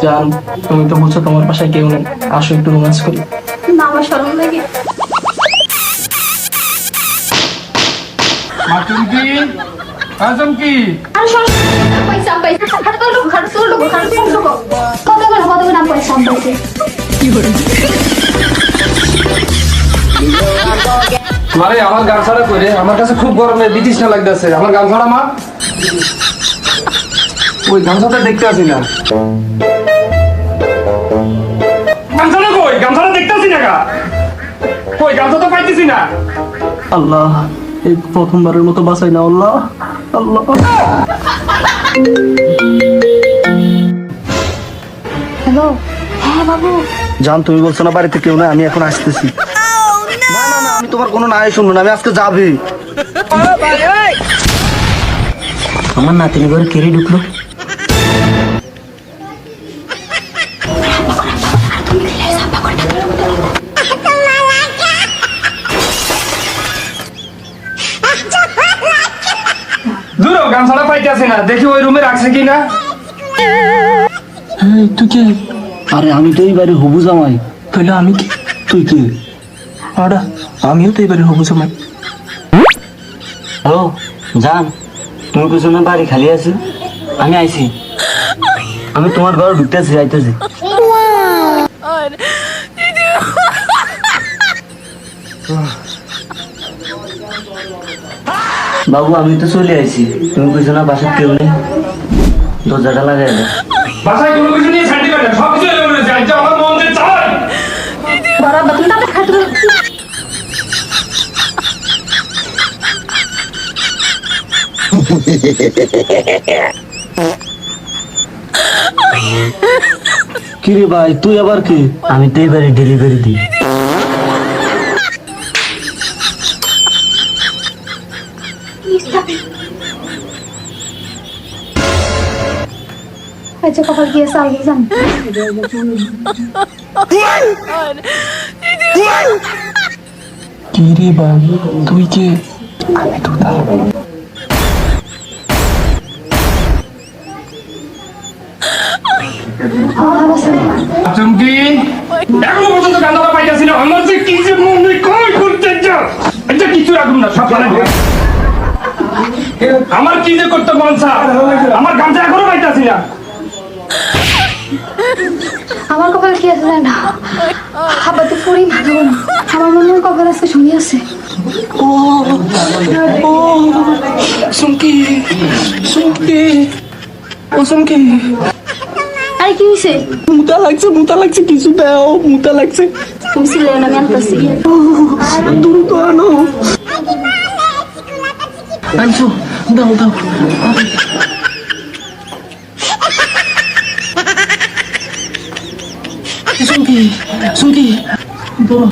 জান, তুমি তো বলছো তোমার বাসায় কেউ নেই, আসো একটু রোম্যান্স করি। না, আমার শরম লাগে। চুমকি, চুমকি, আর শরম পয়সা পয়সা খাটো তো খাটো তো খাটো তো কত করে নাম পয়সা পাইছে। মারে আমার গান ছাড়া করে আমার কাছে খুব গরমে বিতৃষ্ণা লাগতেছে। আমার গান ছাড়া মা, ওই গামছাটা দেখতে আসি না। গামছাটা কই? গামছাটা দেখতে আসি না। কই গামছা তো পাইতেছি না। আল্লাহ, এই প্রথমবারের মতো বাঁচাই না আল্লাহ। আল্লাহ, হ্যালো, হ্যাঁ বাবু। জান, তুমি বলছো না বাড়িতে কেউ না, আমি এখন আসতেছি। না না না, আমি তোমার কোনো নাই শুনবো না, আমি আজকে যাবি। আমার নাতিনি ঘরে কেড়ে ঢুকলো। দূর গামছাটা পাইতেছি না, দেখি ওই রুমে রাখছে কিনা। তুই কে? আরে আমি তো এই বাড়ির হবু জামাই। তাহলে আমি কি? তুই কে? আরে আমিও তো এবারে হবু জামাই। হ্যালো জান, তুমি কিছু না, বাড়ি খালি আছে, আমি আইছি। আমি তোমার ঘরে ঢুকতেছি, যাইতেছি। বাবু আমি তো চলে আইছি, তুমি কিছু না, বাসার কেউ নেই, দরজাটা লাগাই দাও। বাসায় কোনো কিছু নিয়ে শান্তি পাই না, সব কিছু এলোমেলো হয়েছে। আজ আমার মন যে চায়। বড় বাবু তাতে খাটো কি রে ভাই, তুই আবার কি? আমি তো এবারে ডেলিভারি দিই। আচ্ছা কপাল কি আছে আগে জান। কি রে ভাই, তুই কে? আমি তো তাই। চুমকি, এখনো পর্যন্ত গান্ধাটা পাইতেছি না। আমার যে কি যে মনে কই করতে যা, এটা কিছু রাখুন না, সব জানেন। আমার কি যে করতে মন চায়, আমার গামছা এখনো পাইতেছি না। আমার কপাল কি আছে জান না, হাবাতে পড়ি মাথা গরম। আমার মনে হয় কপাল আজকে শুনি আছে। সুমকি, সুমকি, ও সুমকি, আরে কি হয়েছে? মুতা লাগছে, কিছু দাও, মুতা লাগছে। তুমি ছিলে না, আমি আনতেছি। দ্রুত আনো। আনছো, দাও দাও। সুমকি, সুমকি, ধরো।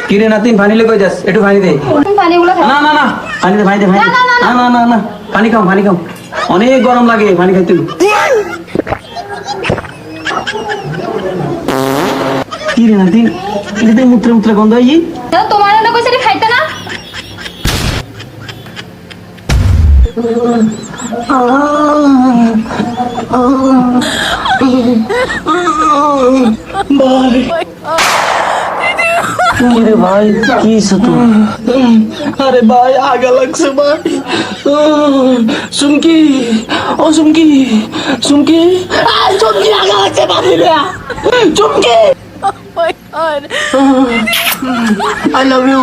কিরে নাতিন, পানি লে কই যাস? একটু পানি দে। পানিগুলো না না না, পানি দে, পানি দে, পানি দে। না, না, না, না না না না, পানি খাও, পানি খাও, অনেক গরম লাগে, পানি খাইতে। কি রে নাতিন, এটাতে মূত্রে মূত্রে গন্ধ হয়। তোমার না কইছে খাইতে না। কি রে ভাই, কি হইছে তোর? আরে ভাই, আগা লাগছে ভাই। সুমকি, ও সুমকি, সুমকি, সুমকি, আগা লাগছে পানি রে। সুমকি, I love you.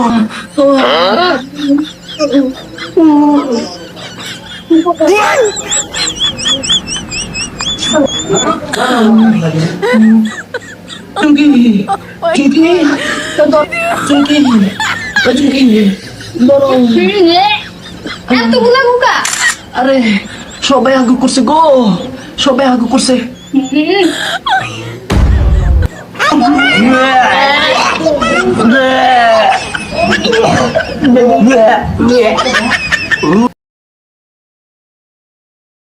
Chunky, Chunky, Chunky, Chunky, dorong. এতগুলা বুকা। আরে সবাই আগু করছে গো, সবাই আগু করছে।